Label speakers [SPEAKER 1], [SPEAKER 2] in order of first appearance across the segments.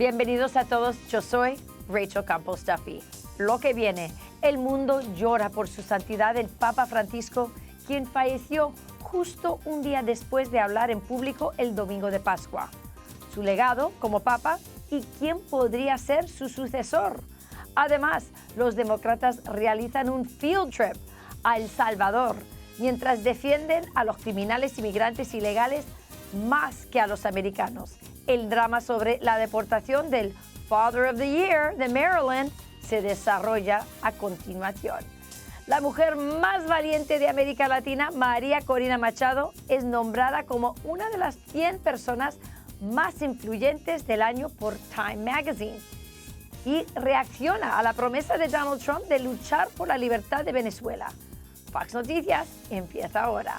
[SPEAKER 1] Bienvenidos a todos, yo soy Rachel Campos Duffy. Lo que viene, el mundo llora por su santidad el Papa Francisco, quien falleció justo un día después de hablar en público el domingo de Pascua. Su legado como Papa y quién podría ser su sucesor. Además, los demócratas realizan un field trip a El Salvador, mientras defienden a los criminales inmigrantes ilegales más que a los americanos. El drama sobre la deportación del Father of the Year de Maryland se desarrolla a continuación. La mujer más valiente de América Latina, María Corina Machado, es nombrada como una de las 100 personas más influyentes del año por Time Magazine y reacciona a la promesa de Donald Trump de luchar por la libertad de Venezuela. Fox Noticias empieza ahora.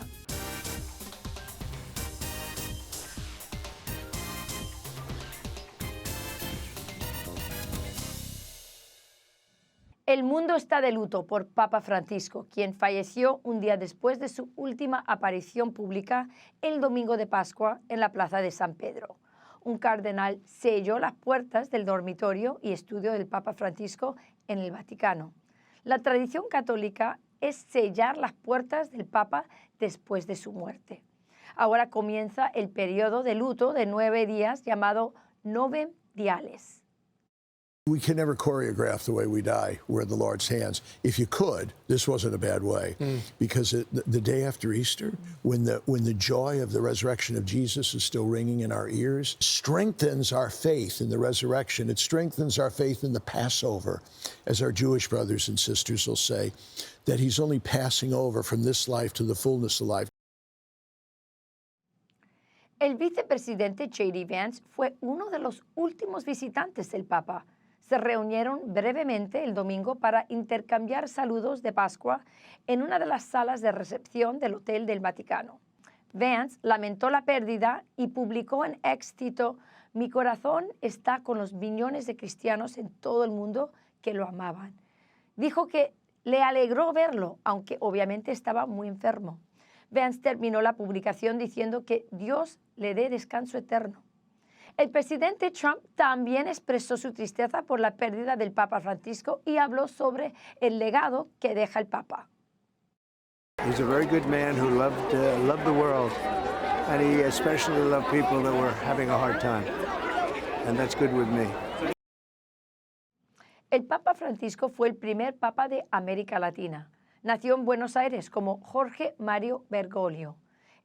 [SPEAKER 1] El mundo está de luto por Papa Francisco, quien falleció un día después de su última aparición pública el domingo de Pascua en la Plaza de San Pedro. Un cardenal selló las puertas del dormitorio y estudio del Papa Francisco en el Vaticano. La tradición católica es sellar las puertas del Papa después de su muerte. Ahora comienza el periodo de luto de 9 días llamado Novem Diales.
[SPEAKER 2] We can never choreograph the way we die. We're in the Lord's hands. If you could, this wasn't a bad way, because the day after Easter, when the joy of the resurrection of Jesus is still ringing in our ears, strengthens our faith in the resurrection. It strengthens our faith in the Passover, as our Jewish brothers and sisters will say, that he's only passing over from this life to the fullness of life.
[SPEAKER 1] El vicepresidente J.D. Vance fue uno de los últimos visitantes del Papa. Se reunieron brevemente el domingo para intercambiar saludos de Pascua en una de las salas de recepción del Hotel del Vaticano. Vance lamentó la pérdida y publicó en X, cito, «Mi corazón está con los millones de cristianos en todo el mundo que lo amaban». Dijo que le alegró verlo, aunque obviamente estaba muy enfermo. Vance terminó la publicación diciendo que Dios le dé descanso eterno. El presidente Trump también expresó su tristeza por la pérdida del Papa Francisco y habló sobre el legado que deja el Papa.
[SPEAKER 3] He's a very good man who loved the world, and he especially loved people that were having a hard time, and that's good with me.
[SPEAKER 1] El Papa Francisco fue el primer Papa de América Latina. Nació en Buenos Aires como Jorge Mario Bergoglio,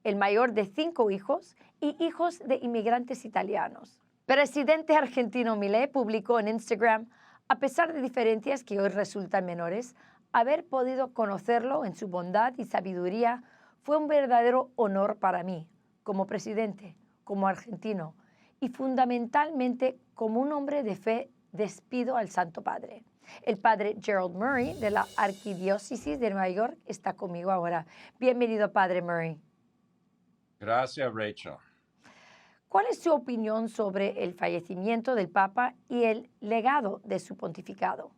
[SPEAKER 1] el mayor de 5 hijos y hijos de inmigrantes italianos. Presidente argentino Milei publicó en Instagram, a pesar de diferencias que hoy resultan menores, haber podido conocerlo en su bondad y sabiduría fue un verdadero honor para mí, como presidente, como argentino y fundamentalmente como un hombre de fe. Despido al Santo Padre. El padre Gerald Murray de la Arquidiócesis de Nueva York está conmigo ahora. Bienvenido, padre Murray.
[SPEAKER 4] Gracias, Rachel.
[SPEAKER 1] ¿Cuál es su opinión sobre el fallecimiento del Papa y el legado de su pontificado?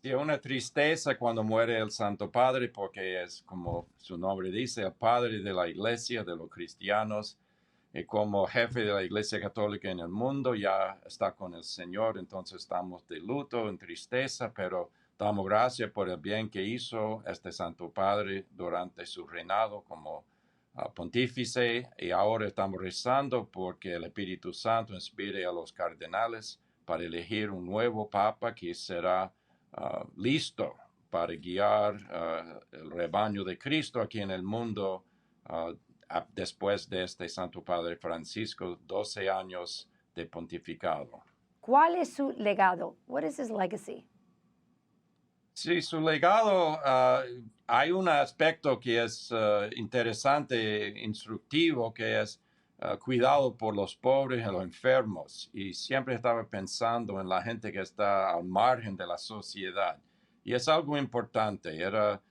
[SPEAKER 4] Sí, una tristeza cuando muere el Santo Padre porque es, como su nombre dice, el padre de la Iglesia, de los cristianos. Y como jefe de la Iglesia Católica en el mundo, ya está con el Señor, entonces estamos de luto, en tristeza, pero damos gracias por el bien que hizo este Santo Padre durante su reinado como pontífice, y ahora estamos rezando porque el Espíritu Santo inspire a los cardenales para elegir un nuevo Papa que será listo para guiar el rebaño de Cristo aquí en el mundo, después de este Santo Padre Francisco, 12 años de pontificado.
[SPEAKER 1] ¿Cuál es su legado? What is his legacy?
[SPEAKER 4] Sí, su legado, hay un aspecto que es interesante, instructivo, que es cuidado por los pobres y los enfermos. Y siempre estaba pensando en la gente que está al margen de la sociedad. Y es algo importante, era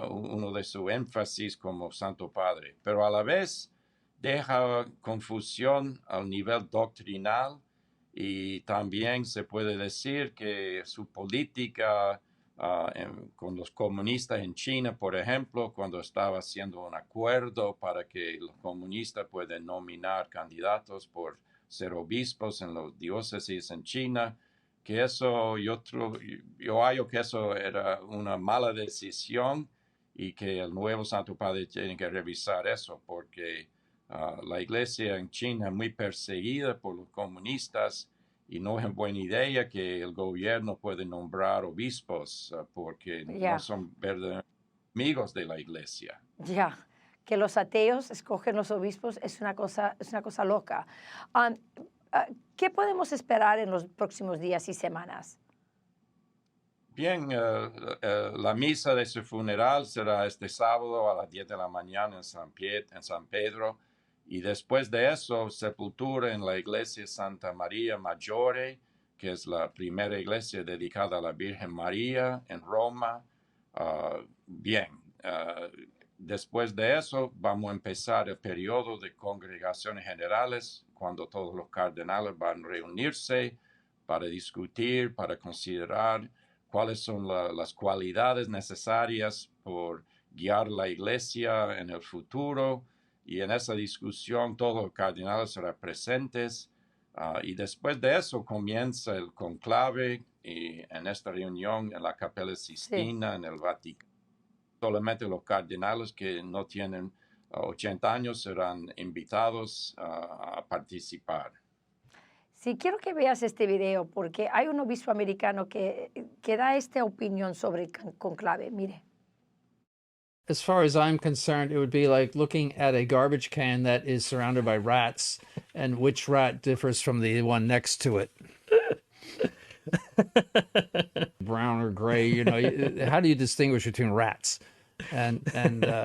[SPEAKER 4] uno de su énfasis como Santo Padre, pero a la vez deja confusión al nivel doctrinal y también se puede decir que su política con los comunistas en China, por ejemplo, cuando estaba haciendo un acuerdo para que los comunistas puedan nominar candidatos por ser obispos en los diócesis en China, que eso, yo hallo que eso era una mala decisión y que el nuevo Santo Padre tiene que revisar eso, porque la iglesia en China es muy perseguida por los comunistas y no es buena idea que el gobierno puede nombrar obispos porque
[SPEAKER 1] Ya.
[SPEAKER 4] no son verdaderos amigos de la iglesia.
[SPEAKER 1] Ya, que los ateos escogen los obispos es una cosa loca. ¿Qué podemos esperar en los próximos días y semanas?
[SPEAKER 4] Bien, la misa de su funeral será este sábado a las 10 de la mañana en San Pedro, y después de eso, sepultura en la iglesia Santa María Maggiore, que es la primera iglesia dedicada a la Virgen María en Roma. Después de eso, vamos a empezar el periodo de congregaciones generales, cuando todos los cardenales van a reunirse para discutir, para considerar cuáles son las cualidades necesarias por guiar la iglesia en el futuro. Y en esa discusión todos los cardenales serán presentes. Y después de eso comienza el conclave y en esta reunión en la Capella Sistina, en el Vaticano. Solamente los cardenales que no tienen 80 años serán invitados a participar.
[SPEAKER 1] Sí, quiero que veas este video porque hay un obispo americano que da esta opinión sobre el conclave. Mire.
[SPEAKER 5] As far as I'm concerned, it would be like looking at a garbage can that is surrounded by rats and which rat differs from the one next to it. Brown or gray, you know, how do you distinguish between rats?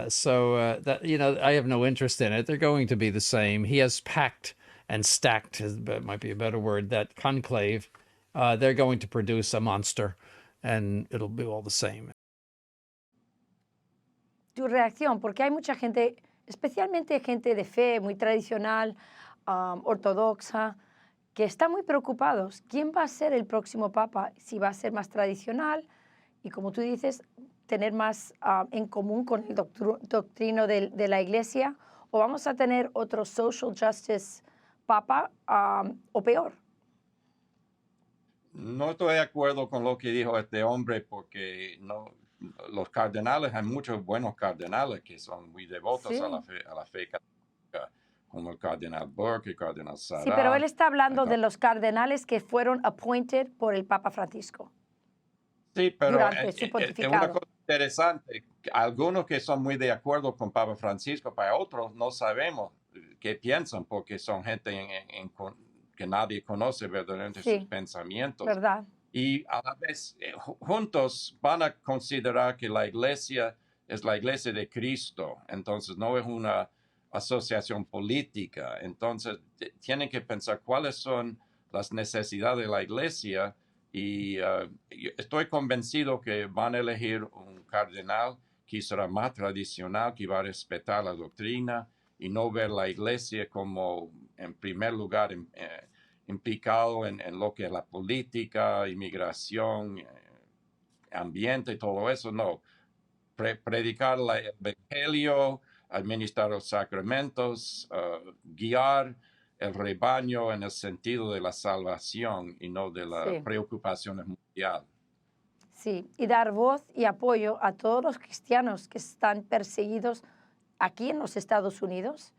[SPEAKER 5] So that, you know, I have no interest in it. They're going to be the same. He has packed and stacked, might be a better word, that conclave. They're going to produce a monster and it'll be all the same.
[SPEAKER 1] Tu reacción, porque hay mucha gente, especialmente gente de fe muy tradicional, ortodoxa, que están muy preocupados. ¿Quién va a ser el próximo papa? Si va a ser más tradicional y, como tú dices, tener más en común con el doctrino de la iglesia, o vamos a tener otro social justice papa o peor.
[SPEAKER 4] No estoy de acuerdo con lo que dijo este hombre porque los cardenales, hay muchos buenos cardenales que son muy devotos
[SPEAKER 1] Sí.
[SPEAKER 4] a la fe católica, como el cardenal Burke, el cardenal Sarah.
[SPEAKER 1] Sí, pero él está hablando de los cardenales que fueron appointed por el Papa Francisco.
[SPEAKER 4] Sí, pero
[SPEAKER 1] durante su
[SPEAKER 4] es una
[SPEAKER 1] pontificado.
[SPEAKER 4] cosa interesante. Algunos que son muy de acuerdo con Papa Francisco, para otros no sabemos qué piensan porque son gente que nadie conoce verdaderamente
[SPEAKER 1] Sí.
[SPEAKER 4] sus pensamientos.
[SPEAKER 1] ¿Verdad?
[SPEAKER 4] Y a la vez juntos van a considerar que la iglesia es la iglesia de Cristo, entonces no es una asociación política, entonces tienen que pensar cuáles son las necesidades de la iglesia y yo estoy convencido que van a elegir un cardenal que será más tradicional, que va a respetar la doctrina y no ver la iglesia como en primer lugar implicado en lo que es la política, inmigración, ambiente y todo eso. No, predicar el evangelio, administrar los sacramentos, guiar el rebaño en el sentido de la salvación y no de las
[SPEAKER 1] Sí.
[SPEAKER 4] preocupaciones mundiales.
[SPEAKER 1] Sí, y dar voz y apoyo a todos los cristianos que están perseguidos aquí en los Estados Unidos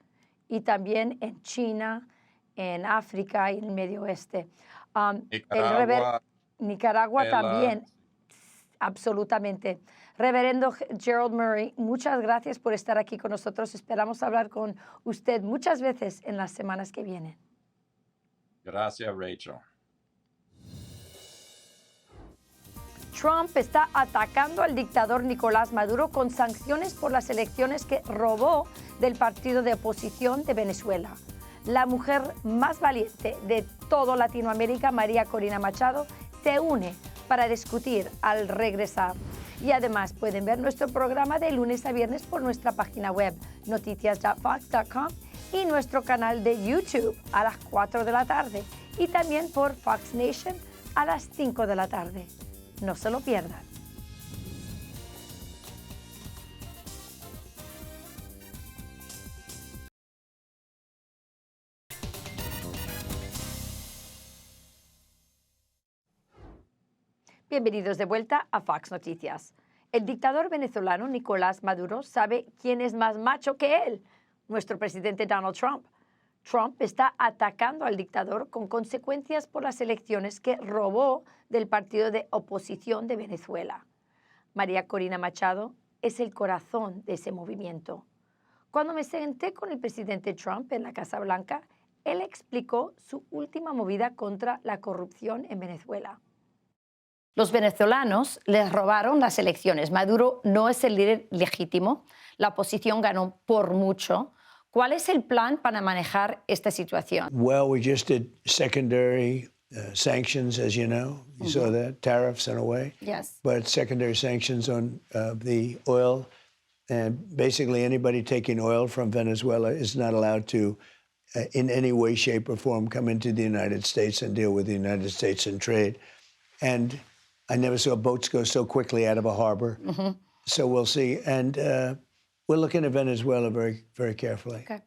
[SPEAKER 1] y también en China, en África y en el Medio Oeste. Nicaragua
[SPEAKER 4] Venezuela.
[SPEAKER 1] También, absolutamente. Reverendo Gerald Murray, muchas gracias por estar aquí con nosotros. Esperamos hablar con usted muchas veces en las semanas que vienen.
[SPEAKER 4] Gracias, Rachel.
[SPEAKER 1] Trump está atacando al dictador Nicolás Maduro con sanciones por las elecciones que robó del partido de oposición de Venezuela. La mujer más valiente de toda Latinoamérica, María Corina Machado, se une para discutir al regresar. Y además pueden ver nuestro programa de lunes a viernes por nuestra página web noticias.fox.com y nuestro canal de YouTube a las 4 de la tarde y también por Fox Nation a las 5 de la tarde. No se lo pierdan. Bienvenidos de vuelta a Fox Noticias. El dictador venezolano Nicolás Maduro sabe quién es más macho que él, nuestro presidente Donald Trump. Trump está atacando al dictador con consecuencias por las elecciones que robó del partido de oposición de Venezuela. María Corina Machado es el corazón de ese movimiento. Cuando me senté con el presidente Trump en la Casa Blanca, él explicó su última movida contra la corrupción en Venezuela. Los venezolanos les robaron las elecciones. Maduro no es el líder legítimo. La oposición ganó por mucho. ¿Cuál es el plan para manejar esta situación?
[SPEAKER 3] Well, we just did secondary sanctions, as you know. You saw that, tariffs in a way.
[SPEAKER 1] Yes.
[SPEAKER 3] But secondary sanctions on the oil. And basically anybody taking oil from Venezuela is not allowed to, in any way, shape, or form, come into the United States and deal with the United States and trade. And I never saw boats go so quickly out of a harbor. So we'll see. And we're looking at Venezuela very, very carefully.
[SPEAKER 1] Okay.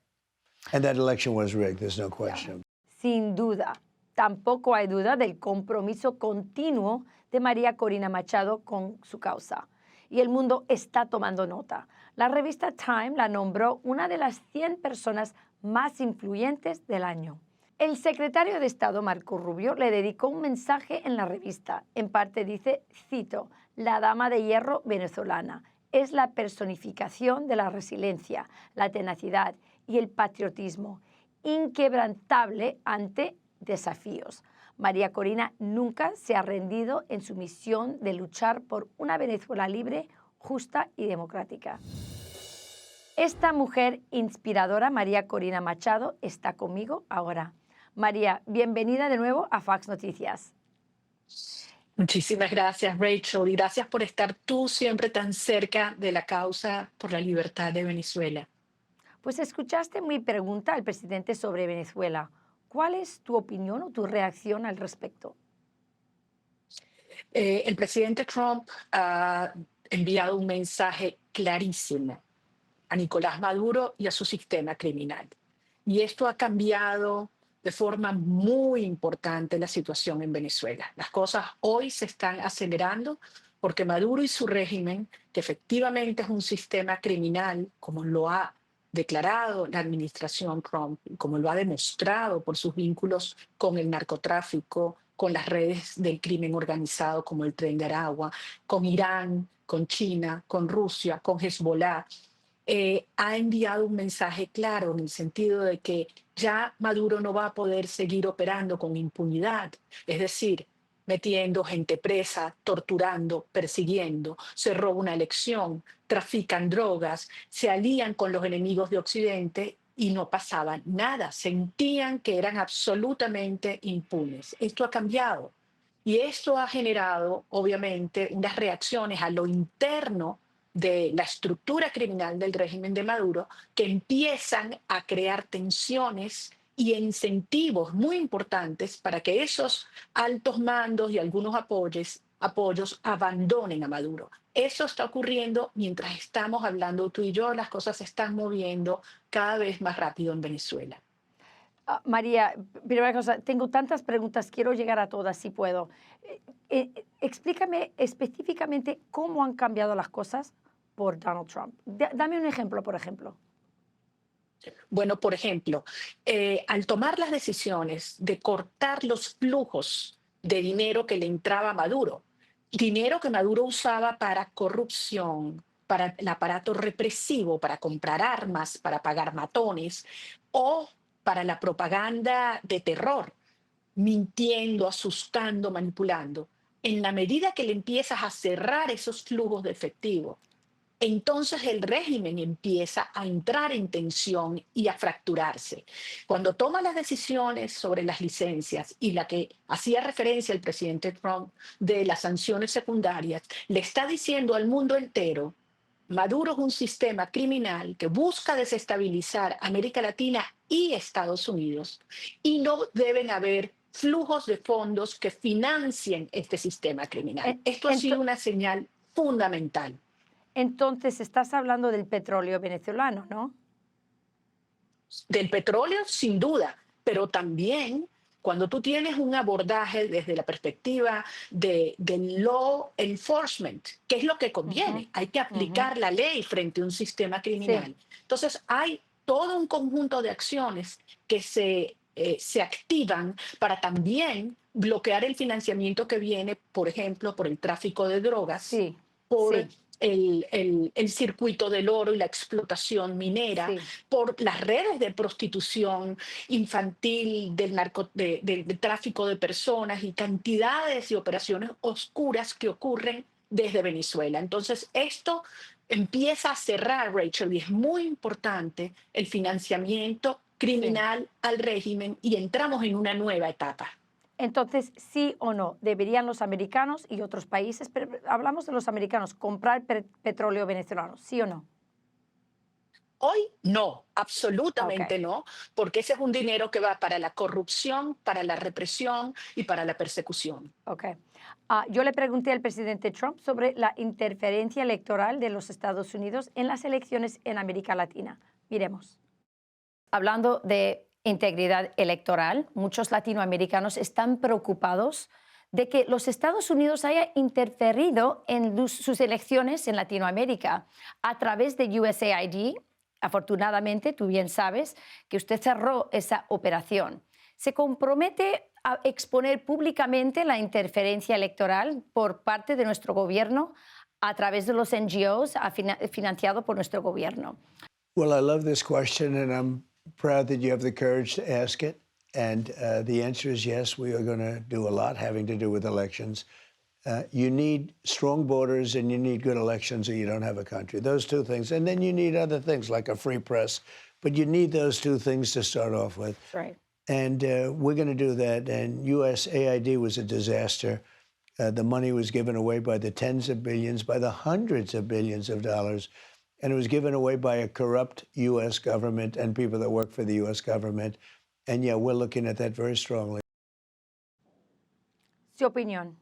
[SPEAKER 3] And that election was rigged, there's no question.
[SPEAKER 1] Sin duda. Tampoco hay duda del compromiso continuo de María Corina Machado con su causa. Y el mundo está tomando nota. La revista Time la nombró una de las 100 personas más influyentes del año. El secretario de Estado, Marco Rubio, le dedicó un mensaje en la revista. En parte dice, cito, la dama de hierro venezolana es la personificación de la resiliencia, la tenacidad y el patriotismo, inquebrantable ante desafíos. María Corina nunca se ha rendido en su misión de luchar por una Venezuela libre, justa y democrática. Esta mujer inspiradora, María Corina Machado, está conmigo ahora. María, bienvenida de nuevo a Fox Noticias.
[SPEAKER 6] Muchísimas gracias, Rachel, y gracias por estar tú siempre tan cerca de la causa por la libertad de Venezuela.
[SPEAKER 1] Pues escuchaste mi pregunta al presidente sobre Venezuela. ¿Cuál es tu opinión o tu reacción al respecto?
[SPEAKER 6] El presidente Trump ha enviado un mensaje clarísimo a Nicolás Maduro y a su sistema criminal. Y esto ha cambiado de forma muy importante la situación en Venezuela. Las cosas hoy se están acelerando porque Maduro y su régimen, que efectivamente es un sistema criminal, como lo ha declarado la administración Trump, como lo ha demostrado por sus vínculos con el narcotráfico, con las redes del crimen organizado como el Tren de Aragua, con Irán, con China, con Rusia, con Hezbollah, ha enviado un mensaje claro en el sentido de que ya Maduro no va a poder seguir operando con impunidad, es decir, metiendo gente presa, torturando, persiguiendo, se roba una elección, trafican drogas, se alían con los enemigos de Occidente y no pasaba nada, sentían que eran absolutamente impunes. Esto ha cambiado y esto ha generado, obviamente, unas reacciones a lo interno de la estructura criminal del régimen de Maduro que empiezan a crear tensiones y incentivos muy importantes para que esos altos mandos y algunos apoyos abandonen a Maduro. Eso está ocurriendo mientras estamos hablando tú y yo, las cosas se están moviendo cada vez más rápido en Venezuela.
[SPEAKER 1] María, primera cosa, tengo tantas preguntas, quiero llegar a todas si puedo. Explícame específicamente cómo han cambiado las cosas por Donald Trump. Dame un ejemplo, por ejemplo.
[SPEAKER 6] Bueno, por ejemplo, al tomar las decisiones de cortar los flujos de dinero que le entraba a Maduro, dinero que Maduro usaba para corrupción, para el aparato represivo, para comprar armas, para pagar matones o para la propaganda de terror, mintiendo, asustando, manipulando. En la medida que le empiezas a cerrar esos flujos de efectivo, entonces el régimen empieza a entrar en tensión y a fracturarse. Cuando toma las decisiones sobre las licencias y la que hacía referencia el presidente Trump de las sanciones secundarias, le está diciendo al mundo entero, Maduro es un sistema criminal que busca desestabilizar América Latina y Estados Unidos y no deben haber flujos de fondos que financien este sistema criminal. Esto ha sido una señal fundamental.
[SPEAKER 1] Entonces, estás hablando del petróleo venezolano, ¿no?
[SPEAKER 6] Del petróleo, sin duda, pero también Cuando tú tienes un abordaje desde la perspectiva del law enforcement, ¿qué es lo que conviene? Hay que aplicar la ley frente a un sistema criminal.
[SPEAKER 1] Sí.
[SPEAKER 6] Entonces, hay todo un conjunto de acciones que se activan para también bloquear el financiamiento que viene, por ejemplo, por el tráfico de drogas,
[SPEAKER 1] Sí,
[SPEAKER 6] por
[SPEAKER 1] sí,
[SPEAKER 6] el circuito del oro y la explotación minera,
[SPEAKER 1] sí.
[SPEAKER 6] por las redes de prostitución infantil, del tráfico de personas y cantidades de operaciones oscuras que ocurren desde Venezuela. Entonces, esto empieza a cerrar, Rachel, y es muy importante el financiamiento
[SPEAKER 1] Sí.
[SPEAKER 6] criminal al régimen y entramos en una nueva etapa.
[SPEAKER 1] Entonces, sí o no, ¿deberían los americanos y otros países, pero hablamos de los americanos, comprar petróleo venezolano, sí o no?
[SPEAKER 6] Hoy no,
[SPEAKER 1] Ok,
[SPEAKER 6] absolutamente no, porque ese es un dinero que va para la corrupción, para la represión y para la persecución.
[SPEAKER 1] ok. Yo le pregunté al presidente Trump sobre la interferencia electoral de los Estados Unidos en las elecciones en América Latina. Miremos. Hablando de integridad electoral, muchos latinoamericanos están preocupados de que los Estados Unidos haya interferido en sus elecciones en Latinoamérica a través de USAID. Afortunadamente, tú bien sabes que usted cerró esa operación. ¿Se compromete a exponer públicamente la interferencia electoral por parte de nuestro gobierno a través de los NGOs financiado por nuestro gobierno?
[SPEAKER 3] Well, I love this question, and I'm proud that you have the courage to ask it. And the answer is yes, we are going to do a lot having to do with elections. You need strong borders and you need good elections or you don't have a country. Those two things. And then you need other things like a free press. But you need those two things to start off with.
[SPEAKER 1] That's right.
[SPEAKER 3] And we're going to do that. And USAID was a disaster. The money was given away by the tens of billions, by the hundreds of billions of dollars. And it was given away by a corrupt U.S. government and people that work for the U.S. government. And yeah, we're looking at that very strongly.
[SPEAKER 1] Su opinión.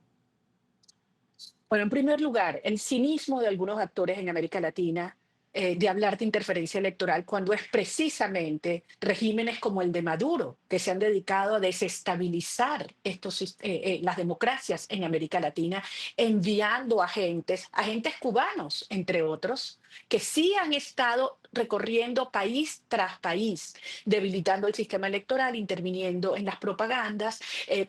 [SPEAKER 6] Bueno, en primer lugar, el cinismo de algunos actores en América Latina de hablar de interferencia electoral cuando es precisamente regímenes como el de Maduro que se han dedicado a desestabilizar las democracias en América Latina, enviando agentes cubanos, entre otros, que sí han estado recorriendo país tras país, debilitando el sistema electoral, interviniendo en las propagandas,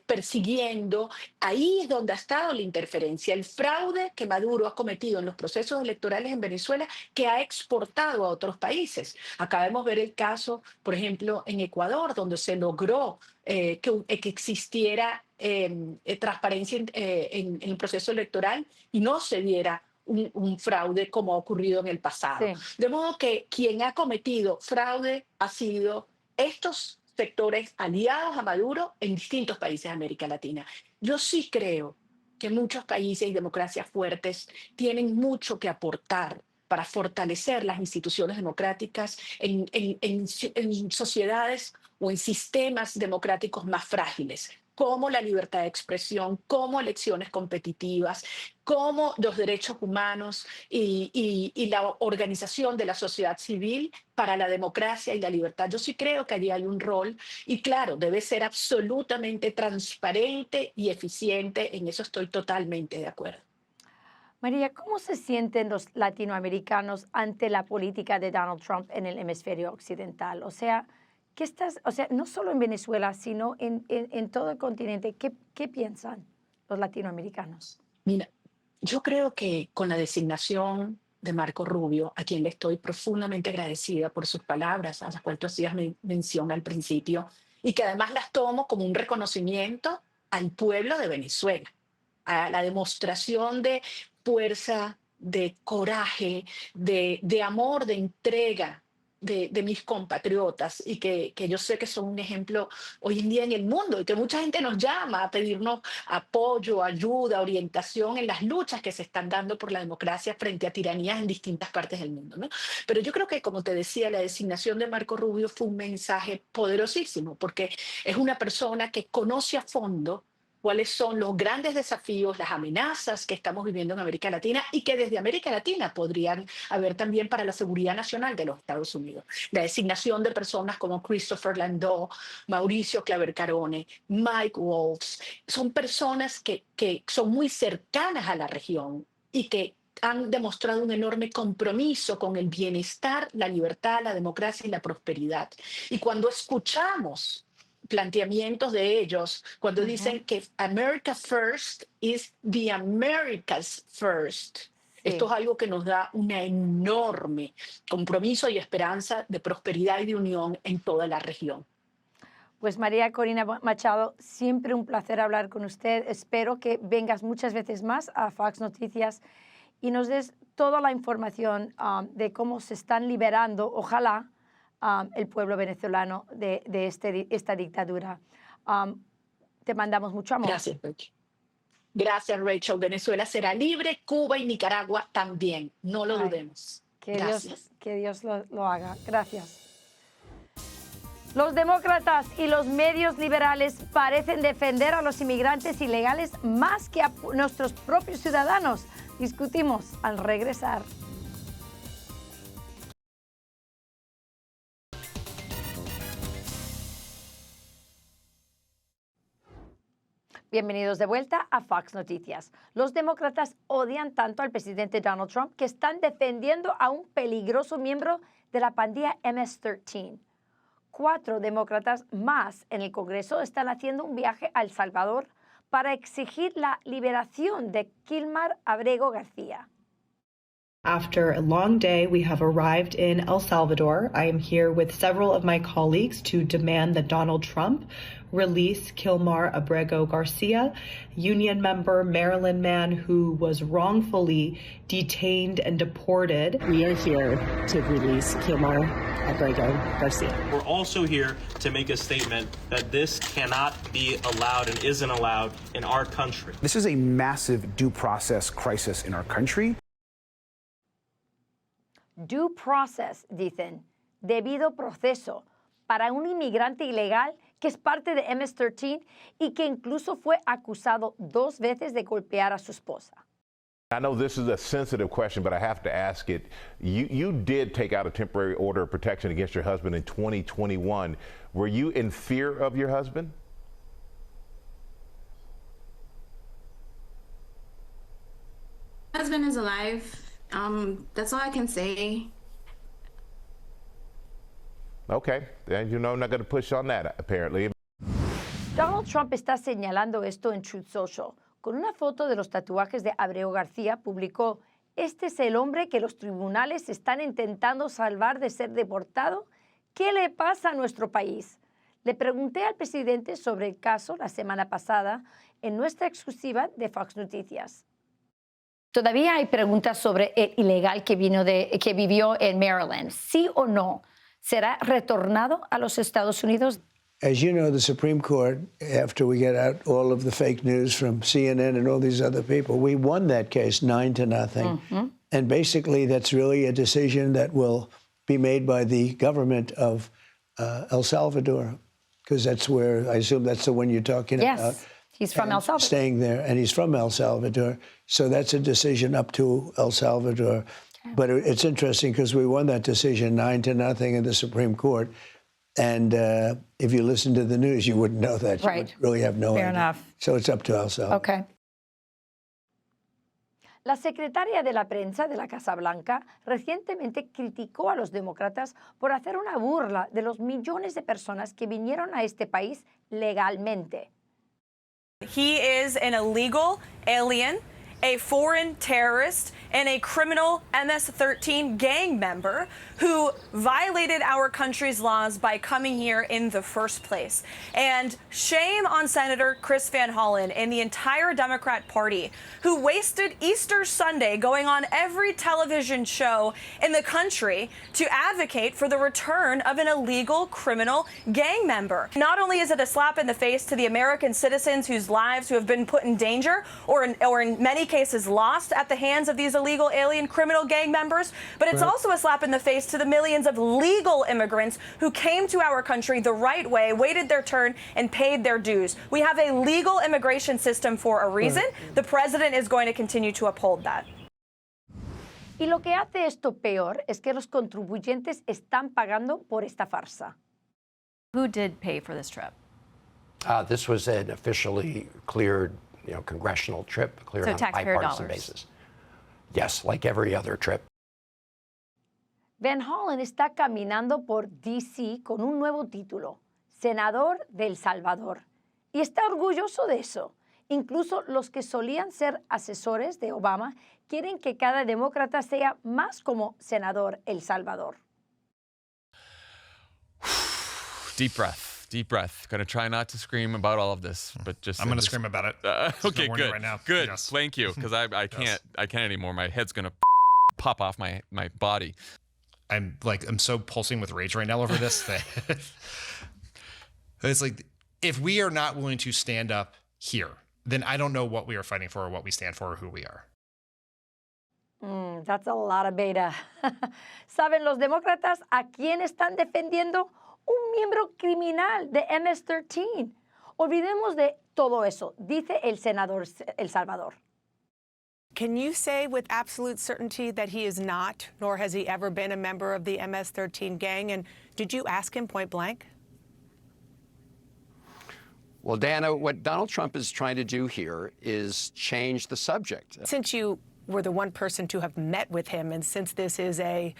[SPEAKER 6] persiguiendo. Ahí es donde ha estado la interferencia, el fraude que Maduro ha cometido en los procesos electorales en Venezuela, que ha exportado a otros países. Acabamos de ver el caso, por ejemplo, en Ecuador, donde se logró que existiera transparencia en el proceso electoral y no se diera un fraude como ha ocurrido en el pasado.
[SPEAKER 1] Sí.
[SPEAKER 6] De modo que quien ha cometido fraude ha sido estos sectores aliados a Maduro en distintos países de América Latina. Yo sí creo que muchos países y democracias fuertes tienen mucho que aportar para fortalecer las instituciones democráticas en sociedades o en sistemas democráticos más frágiles, como la libertad de expresión, como elecciones competitivas, como los derechos humanos y la organización de la sociedad civil para la democracia y la libertad. Yo sí creo que allí hay un rol y claro, debe ser absolutamente transparente y eficiente. En eso estoy totalmente de acuerdo.
[SPEAKER 1] María, ¿cómo se sienten los latinoamericanos ante la política de Donald Trump en el hemisferio occidental? O sea, no solo en Venezuela, sino en todo el continente, ¿qué piensan los latinoamericanos?
[SPEAKER 6] Mira, yo creo que con la designación de Marco Rubio, a quien le estoy profundamente agradecida por sus palabras, a las cuales tú hacías mención al principio, y que además las tomo como un reconocimiento al pueblo de Venezuela, a la demostración de fuerza, de coraje, de amor, de entrega de mis compatriotas y que yo sé que son un ejemplo hoy en día en el mundo y que mucha gente nos llama a pedirnos apoyo, ayuda, orientación en las luchas que se están dando por la democracia frente a tiranías en distintas partes del mundo, ¿no? Pero yo creo que, como te decía, la designación de Marco Rubio fue un mensaje poderosísimo porque es una persona que conoce a fondo cuáles son los grandes desafíos, las amenazas que estamos viviendo en América Latina y que desde América Latina podrían haber también para la seguridad nacional de los Estados Unidos. La designación de personas como Christopher Landau, Mauricio Claver Carone, Mike Waltz, son personas que son muy cercanas a la región y que han demostrado un enorme compromiso con el bienestar, la libertad, la democracia y la prosperidad. Y cuando escuchamos planteamientos de ellos, cuando dicen que America First is the America's First, esto es algo que nos da un enorme compromiso y esperanza de prosperidad y de unión en toda la región.
[SPEAKER 1] Pues María Corina Machado, siempre un placer hablar con usted. Espero que vengas muchas veces más a Fox Noticias y nos des toda la información de cómo se están liberando, ojalá, el pueblo venezolano de esta dictadura. Te mandamos mucho amor.
[SPEAKER 6] Gracias, Rachel. Gracias, Rachel. Venezuela será libre, Cuba y Nicaragua también. No lo dudemos. Gracias.
[SPEAKER 1] Que Dios lo haga. Gracias. Los demócratas y los medios liberales parecen defender a los inmigrantes ilegales más que a nuestros propios ciudadanos. Discutimos al regresar. Bienvenidos de vuelta a Fox Noticias. Los demócratas odian tanto al presidente Donald Trump que están defendiendo a un peligroso miembro de la pandilla MS-13. 4 demócratas más en el Congreso están haciendo un viaje a El Salvador para exigir la liberación de Kilmar Abrego García.
[SPEAKER 7] After a long day, we have arrived in El Salvador. I am here with several of my colleagues to demand that Donald Trump release Kilmar Abrego Garcia, union member, Maryland man who was wrongfully detained and deported.
[SPEAKER 8] We are here to release Kilmar Abrego Garcia.
[SPEAKER 9] We're also here to make a statement that this cannot be allowed and isn't allowed in our country.
[SPEAKER 10] This is a massive due process crisis in our country.
[SPEAKER 1] Due process, dicen, debido proceso para un inmigrante ilegal que es parte de MS-13 y que incluso fue acusado 2 veces de golpear a su esposa.
[SPEAKER 11] I know this is a sensitive question, but I have to ask it. You did take out a temporary order of protection against your husband in 2021. Were you in fear of your husband?
[SPEAKER 12] My husband is alive. That's all I can say.
[SPEAKER 11] Okay, then you know I'm not going to push on that, apparently.
[SPEAKER 1] Donald Trump está señalando esto en Truth Social. Con una foto de los tatuajes de Abrego García, publicó: "Este es el hombre que los tribunales están intentando salvar de ser deportado. ¿Qué le pasa a nuestro país?". Le pregunté al presidente sobre el caso la semana pasada en nuestra exclusiva de Fox Noticias. Todavía hay preguntas sobre el ilegal que vivió en Maryland. ¿Sí o no? ¿Será retornado a los Estados Unidos?
[SPEAKER 3] As you know, the Supreme Court, after we get out all of the fake news from CNN and all these other people, we won that case 9-0. And basically, that's really a decision that will be made by the government of El Salvador, because that's where, I assume that's the one you're talking about.
[SPEAKER 1] Yes, he's from El Salvador.
[SPEAKER 3] Staying there, and he's from El Salvador. So that's a decision up to El Salvador. Okay. But it's interesting because we won that decision 9-0 in the Supreme Court. And if you listen to the news, you wouldn't know that.
[SPEAKER 1] Right.
[SPEAKER 3] You would really have no idea.
[SPEAKER 1] Fair enough.
[SPEAKER 3] So it's up to El Salvador.
[SPEAKER 1] Okay. La secretaria de la prensa de la Casa Blanca recientemente criticó a los demócratas por hacer una burla de los millones de personas que vinieron a este país legalmente.
[SPEAKER 13] He is an illegal alien, a foreign terrorist, and a criminal MS-13 gang member who violated our country's laws by coming here in the first place. And shame on Senator Chris Van Hollen and the entire Democrat Party, who wasted Easter Sunday going on every television show in the country to advocate for the return of an illegal criminal gang member. Not only is it a slap in the face to the American citizens whose lives have been put in danger, or in many cases lost at the hands of these illegal alien criminal gang members, but it's also a slap in the face to the millions of legal immigrants who came to our country the right way, waited their turn, and paid their dues. We have a legal immigration system for a reason. The president is going to continue to uphold that.
[SPEAKER 1] Y lo que hace esto peor es que los contribuyentes están pagando por esta farsa.
[SPEAKER 14] Who did pay for this trip?
[SPEAKER 15] This was an officially cleared, congressional trip, cleared on a bipartisan basis. Yes, like every other trip.
[SPEAKER 1] Van Hollen está caminando por D.C. con un nuevo título, senador de El Salvador. Y está orgulloso de eso. Incluso los que solían ser asesores de Obama quieren que cada demócrata sea más como senador El Salvador.
[SPEAKER 16] Deep breath. Gonna try not to scream about all of this, but just
[SPEAKER 17] I'm gonna scream about it.
[SPEAKER 16] Okay, good.
[SPEAKER 17] Right now.
[SPEAKER 16] Good.
[SPEAKER 17] Yes.
[SPEAKER 16] Thank you, because I can't anymore. My head's gonna pop off my body.
[SPEAKER 17] I'm so pulsing with rage right now over this thing. It's like, if we are not willing to stand up here, then I don't know what we are fighting for or what we stand for or who we are.
[SPEAKER 1] That's a lot of beta. ¿Saben los demócratas a quién están defendiendo? Un miembro criminal de MS-13. Olvidemos de todo eso, dice el senador El Salvador.
[SPEAKER 18] Can you say with absolute certainty that he is not, nor has he ever been a member of the MS-13 gang? And did you ask him point blank?
[SPEAKER 15] Well, Dana, what Donald Trump is trying to do here is change the subject.
[SPEAKER 18] Since you were the one person to have met with him, and since this is a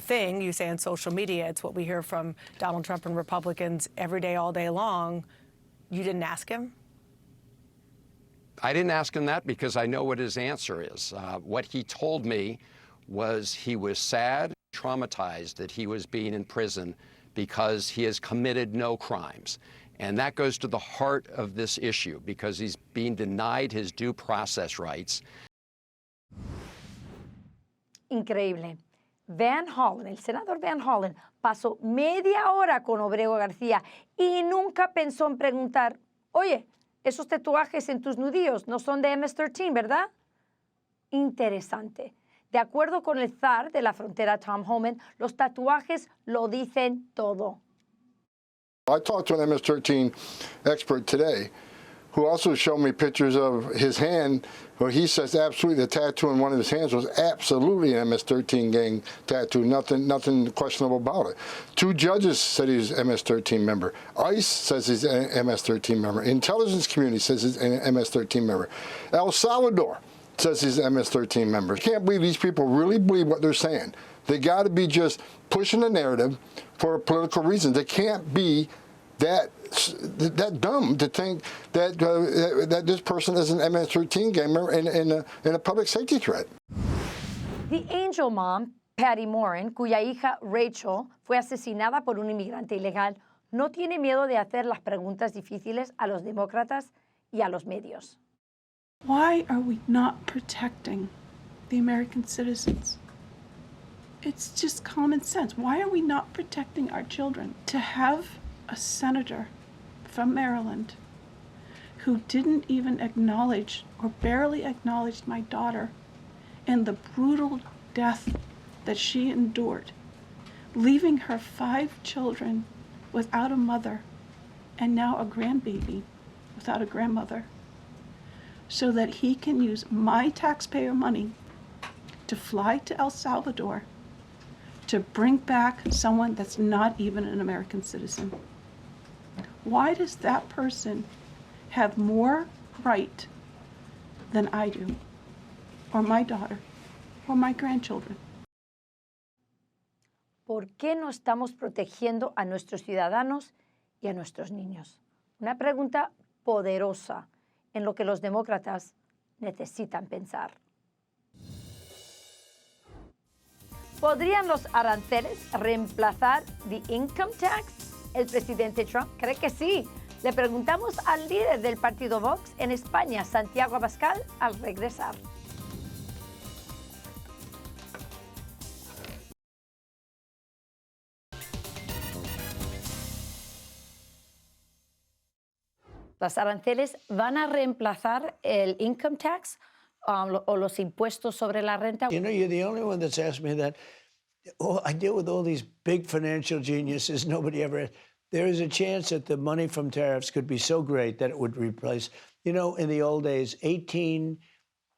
[SPEAKER 18] thing, you say on social media, it's what we hear from Donald Trump and Republicans every day, all day long, you didn't ask him?
[SPEAKER 15] I didn't ask him that because I know what his answer is. What he told me was he was sad, traumatized that he was being in prison because he has committed no crimes. And that goes to the heart of this issue because he's being denied his due process rights.
[SPEAKER 1] Increíble. Van Hollen, el senador Van Hollen, pasó media hora con Obrego García y nunca pensó en preguntar, oye, esos tatuajes en tus nudillos no son de MS-13, ¿verdad? Interesante. De acuerdo con el zar de la frontera, Tom Homan, los tatuajes lo dicen todo.
[SPEAKER 19] I talked to an MS-13 expert today who also showed me pictures of his hand where he says absolutely the tattoo on one of his hands was absolutely an MS-13 gang tattoo, nothing questionable about it. 2 judges said he's an MS-13 member. ICE says he's an MS-13 member. Intelligence community says he's an MS-13 member. El Salvador says he's an MS-13 member. I can't believe these people really believe what they're saying. They got to be just pushing the narrative for a political reason. They can't be that dumb to think that that this person is an MS-13 gang member and a public safety threat.
[SPEAKER 1] The Angel Mom, Patty Morin, cuya hija Rachel fue asesinada por un inmigrante ilegal, no tiene miedo de hacer las preguntas difíciles a los demócratas y a los medios.
[SPEAKER 20] Why are we not protecting the American citizens? It's just common sense. Why are we not protecting our children? To have a senator from Maryland who didn't even acknowledge or barely acknowledged my daughter and the brutal death that she endured, leaving her 5 children without a mother and now a grandbaby without a grandmother, so that he can use my taxpayer money to fly to El Salvador to bring back someone that's not even an American citizen. Why does that person have more right than I do, or my daughter, or my grandchildren?
[SPEAKER 1] ¿Por qué no estamos protegiendo a nuestros ciudadanos y a nuestros niños? Una pregunta poderosa en lo que los demócratas necesitan pensar. ¿Podrían los aranceles reemplazar the income tax? El presidente Trump cree que sí. Le preguntamos al líder del partido Vox en España, Santiago Abascal, al regresar. ¿Los aranceles van a reemplazar el income tax o los impuestos sobre la renta?
[SPEAKER 3] You know, you're the only one that's asked me that. Oh, I deal with all these big financial geniuses. Nobody ever. There is a chance that the money from tariffs could be so great that it would replace. You know, in the old days,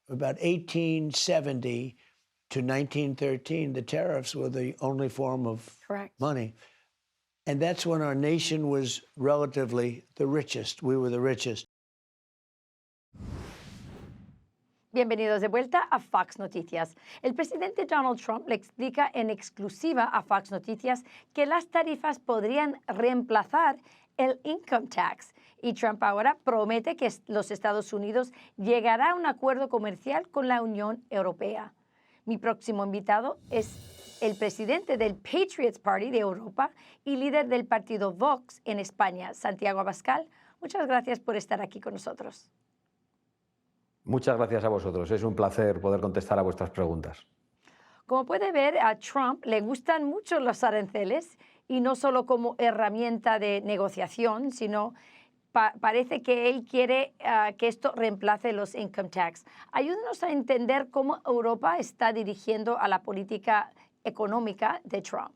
[SPEAKER 3] about 1870 to 1913, the tariffs were the only form of money. And that's when our nation was relatively the richest. We were the richest.
[SPEAKER 1] Bienvenidos de vuelta a Fox Noticias. El presidente Donald Trump le explica en exclusiva a Fox Noticias que las tarifas podrían reemplazar el income tax. Y Trump ahora promete que los Estados Unidos llegará a un acuerdo comercial con la Unión Europea. Mi próximo invitado es el presidente del Patriots Party de Europa y líder del partido Vox en España, Santiago Abascal. Muchas gracias por estar aquí con nosotros.
[SPEAKER 21] Muchas gracias a vosotros. Es un placer poder contestar a vuestras preguntas.
[SPEAKER 1] Como puede ver, a Trump le gustan mucho los aranceles y no solo como herramienta de negociación, sino parece que él quiere que esto reemplace los income tax. Ayúdenos a entender cómo Europa está dirigiendo a la política económica de Trump.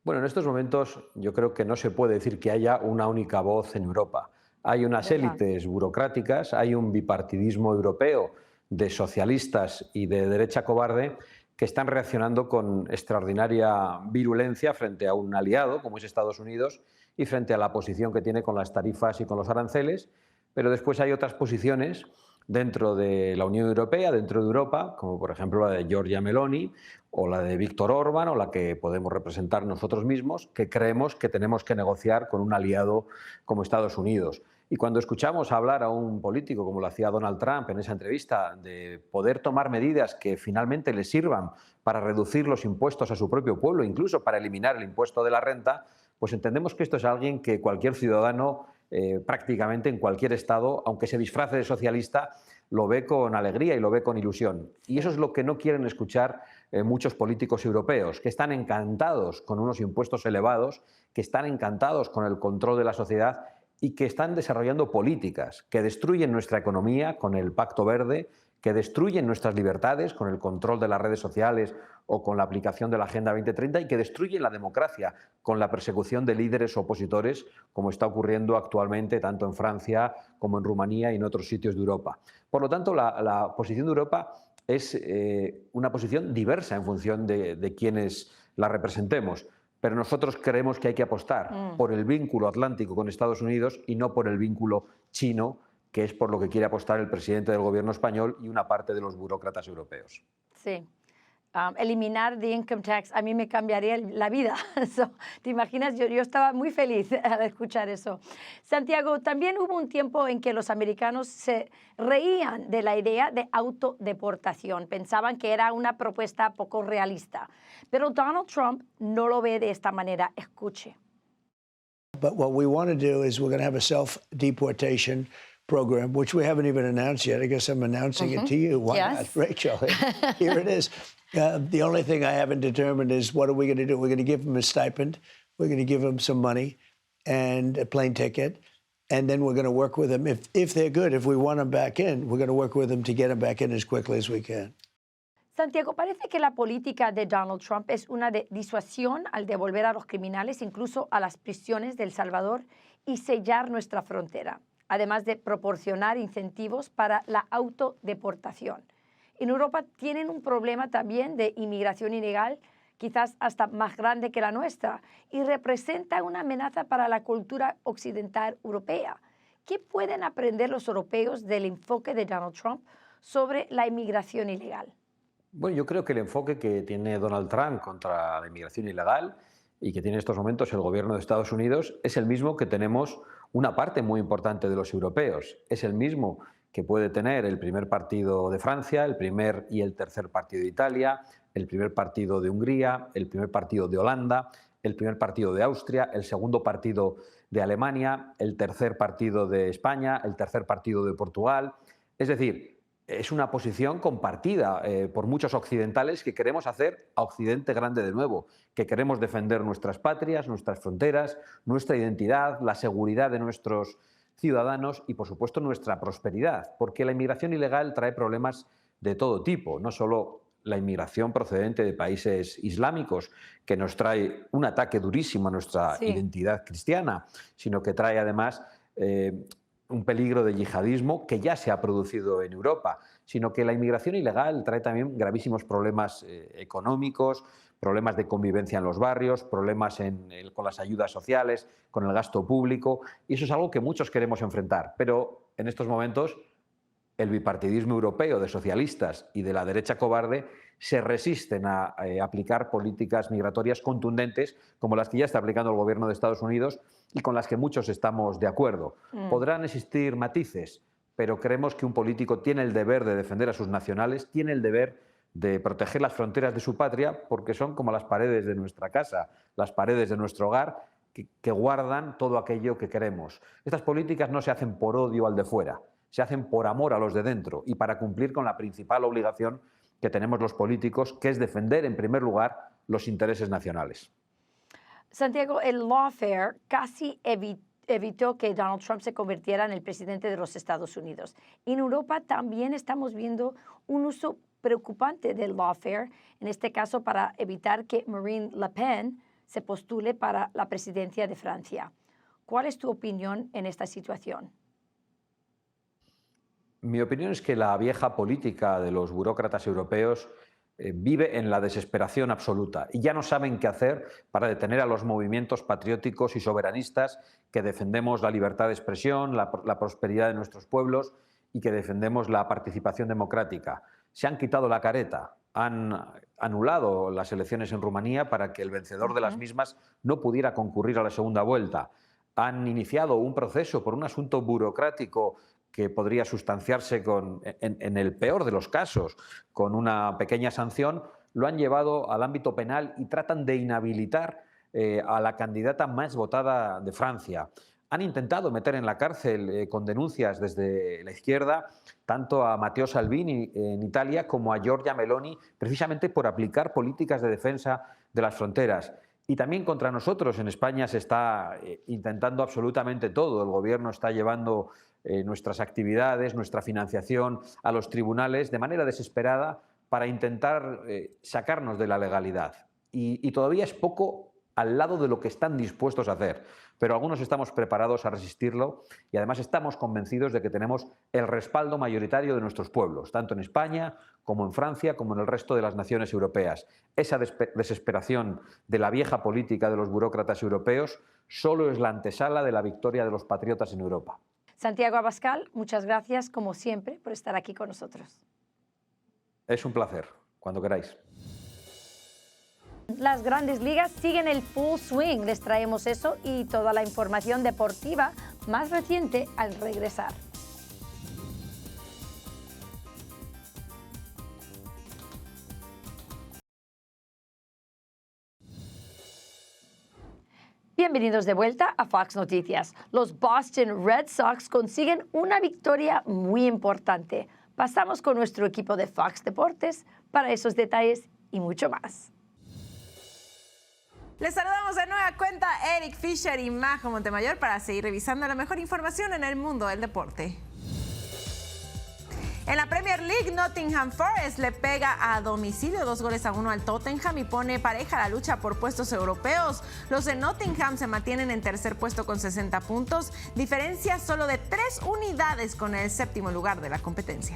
[SPEAKER 21] Bueno, en estos momentos yo creo que no se puede decir que haya una única voz en Europa. Hay unas élites burocráticas, hay un bipartidismo europeo de socialistas y de derecha cobarde que están reaccionando con extraordinaria virulencia frente a un aliado como es Estados Unidos y frente a la posición que tiene con las tarifas y con los aranceles, pero después hay otras posiciones dentro de la Unión Europea, dentro de Europa, como por ejemplo la de Giorgia Meloni o la de Viktor Orbán o la que podemos representar nosotros mismos, que creemos que tenemos que negociar con un aliado como Estados Unidos. Y cuando escuchamos hablar a un político, como lo hacía Donald Trump en esa entrevista, de poder tomar medidas que finalmente le sirvan para reducir los impuestos a su propio pueblo, incluso para eliminar el impuesto de la renta, pues entendemos que esto es alguien que cualquier ciudadano, prácticamente en cualquier estado, aunque se disfrace de socialista, lo ve con alegría y lo ve con ilusión. Y eso es lo que no quieren escuchar muchos políticos europeos, que están encantados con unos impuestos elevados, que están encantados con el control de la sociedad y que están desarrollando políticas que destruyen nuestra economía con el Pacto Verde, que destruyen nuestras libertades con el control de las redes sociales o con la aplicación de la Agenda 2030 y que destruyen la democracia con la persecución de líderes opositores, como está ocurriendo actualmente tanto en Francia como en Rumanía y en otros sitios de Europa. Por lo tanto, la posición de Europa es una posición diversa en función de quienes la representemos. Pero nosotros creemos que hay que apostar por el vínculo atlántico con Estados Unidos y no por el vínculo chino, que es por lo que quiere apostar el presidente del gobierno español y una parte de los burócratas europeos.
[SPEAKER 1] Sí. Eliminar el income tax a mí me cambiaría la vida. ¿Te imaginas? Yo estaba muy feliz al escuchar eso. Santiago, también hubo un tiempo en que los americanos se reían de la idea de autodeportación. Pensaban que era una propuesta poco realista. Pero Donald Trump no lo ve de esta manera. Escuche.
[SPEAKER 3] But what we want to do is we're going to have a self-deportation program, which we haven't even announced yet. I guess I'm announcing it to you. Why not, Rachel? Here it is. The only thing I haven't determined is what are we going to do? We're going to give them a stipend. We're going to give them some money and a plane ticket. And then we're going to work with them. If they're good, if we want them back in, we're going to work with them to get them back in as quickly as we can.
[SPEAKER 1] Santiago, parece que la política de Donald Trump es una disuasión al devolver a los criminales, incluso a las prisiones de El Salvador, y sellar nuestra frontera, además de proporcionar incentivos para la autodeportación. En Europa tienen un problema también de inmigración ilegal, quizás hasta más grande que la nuestra, y representa una amenaza para la cultura occidental europea. ¿Qué pueden aprender los europeos del enfoque de Donald Trump sobre la inmigración ilegal?
[SPEAKER 21] Bueno, yo creo que el enfoque que tiene Donald Trump contra la inmigración ilegal y que tiene en estos momentos el gobierno de Estados Unidos es el mismo que tenemos una parte muy importante de los europeos. Es el mismo que puede tener el primer partido de Francia, el primer y el tercer partido de Italia, el primer partido de Hungría, el primer partido de Holanda, el primer partido de Austria, el segundo partido de Alemania, el tercer partido de España, el tercer partido de Portugal. Es decir, es una posición compartida por muchos occidentales que queremos hacer a Occidente grande de nuevo, que queremos defender nuestras patrias, nuestras fronteras, nuestra identidad, la seguridad de nuestros ciudadanos y, por supuesto, nuestra prosperidad, porque la inmigración ilegal trae problemas de todo tipo, no solo la inmigración procedente de países islámicos, que nos trae un ataque durísimo a nuestra identidad cristiana, sino que trae además un peligro de yihadismo que ya se ha producido en Europa, sino que la inmigración ilegal trae también gravísimos problemas económicos, problemas de convivencia en los barrios, problemas con las ayudas sociales, con el gasto público, y eso es algo que muchos queremos enfrentar. Pero en estos momentos el bipartidismo europeo de socialistas y de la derecha cobarde se resisten a aplicar políticas migratorias contundentes como las que ya está aplicando el gobierno de Estados Unidos y con las que muchos estamos de acuerdo. Podrán existir matices, pero creemos que un político tiene el deber de defender a sus nacionales, tiene el deber de proteger las fronteras de su patria, porque son como las paredes de nuestra casa, las paredes de nuestro hogar, que guardan todo aquello que queremos. Estas políticas no se hacen por odio al de fuera, se hacen por amor a los de dentro y para cumplir con la principal obligación que tenemos los políticos, que es defender en primer lugar los intereses nacionales.
[SPEAKER 1] Santiago, el lawfare casi evitó que Donald Trump se convirtiera en el presidente de los Estados Unidos. En Europa también estamos viendo un uso preocupante del lawfare, en este caso para evitar que Marine Le Pen se postule para la presidencia de Francia. ¿Cuál es tu opinión en esta situación?
[SPEAKER 21] Mi opinión es que la vieja política de los burócratas europeos vive en la desesperación absoluta y ya no saben qué hacer para detener a los movimientos patrióticos y soberanistas que defendemos la libertad de expresión, la prosperidad de nuestros pueblos y que defendemos la participación democrática. Se han quitado la careta, han anulado las elecciones en Rumanía para que el vencedor de las mismas no pudiera concurrir a la segunda vuelta. Han iniciado un proceso por un asunto burocrático que podría sustanciarse en el peor de los casos con una pequeña sanción, lo han llevado al ámbito penal y tratan de inhabilitar a la candidata más votada de Francia. Han intentado meter en la cárcel con denuncias desde la izquierda tanto a Matteo Salvini en Italia como a Giorgia Meloni, precisamente por aplicar políticas de defensa de las fronteras. Y también contra nosotros en España se está intentando absolutamente todo. El gobierno está llevando nuestras actividades, nuestra financiación a los tribunales de manera desesperada para intentar sacarnos de la legalidad. Y todavía es poco al lado de lo que están dispuestos a hacer. Pero algunos estamos preparados a resistirlo y además estamos convencidos de que tenemos el respaldo mayoritario de nuestros pueblos, tanto en España como en Francia, como en el resto de las naciones europeas. Esa desesperación de la vieja política de los burócratas europeos solo es la antesala de la victoria de los patriotas en Europa.
[SPEAKER 1] Santiago Abascal, muchas gracias, como siempre, por estar aquí con nosotros.
[SPEAKER 21] Es un placer, cuando queráis.
[SPEAKER 1] Las grandes ligas siguen el full swing. Les traemos eso y toda la información deportiva más reciente al regresar. Bienvenidos de vuelta a Fox Noticias. Los Boston Red Sox consiguen una victoria muy importante. Pasamos con nuestro equipo de Fox Deportes para esos detalles y mucho más.
[SPEAKER 2] Les saludamos de nueva cuenta Eric Fisher y Majo Montemayor para seguir revisando la mejor información en el mundo del deporte. En la Premier League, Nottingham Forest le pega a domicilio 2-1 al Tottenham y pone pareja la lucha por puestos europeos. Los de Nottingham se mantienen en tercer puesto con 60 puntos, diferencia solo de 3 unidades con el séptimo lugar de la competencia.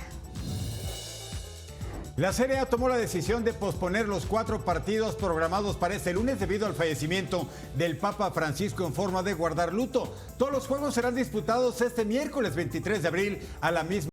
[SPEAKER 22] La Serie A tomó la decisión de posponer los 4 partidos programados para este lunes debido al fallecimiento del Papa Francisco en forma de guardar luto. Todos los juegos serán disputados este miércoles 23 de abril a la misma